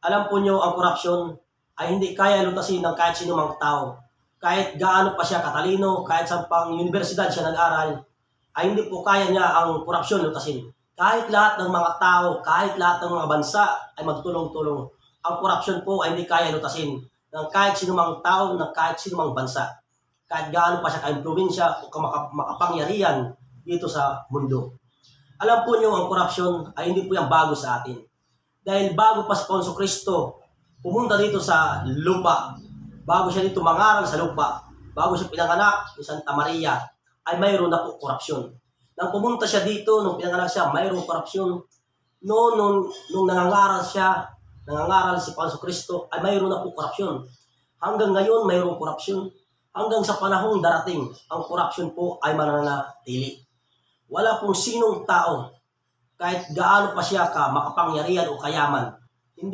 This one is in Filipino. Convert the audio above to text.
Alam po nyo, ang korupsyon ay hindi kaya lutasin ng kahit sino mang tao. Kahit gaano pa siya katalino, kahit sa pang universidad siya nag-aral, ay hindi po kaya niya ang korupsyon lutasin. Kahit lahat ng mga tao, kahit lahat ng mga bansa ay magtulong-tulong, ang korupsyon po ay hindi kaya lutasin ng kahit sino mang tao, ng kahit sino mang bansa. Kahit gaano pa siya ka-impluwensya o makapangyarihan dito sa mundo. Alam po niyo, ang korupsyon ay hindi po yan bago sa atin. Dahil bago pa si Ponso Cristo pumunta dito sa lupa, bago siya dito mangaral sa lupa, bago siya pinanganak ni Santa Maria, ay mayroon na po korupsyon. Nang pumunta siya dito, nung pinanganak siya, mayroong korupsyon. Nung nangangaral siya, nangangaral si Ponso Cristo, ay mayroon na po korupsyon. Hanggang ngayon, mayroong korupsyon. Hanggang sa panahong darating, ang korupsyon po ay mananatili. Wala pong sinong tao, kahit gaano pa siya ka makapangyarihan o kayaman,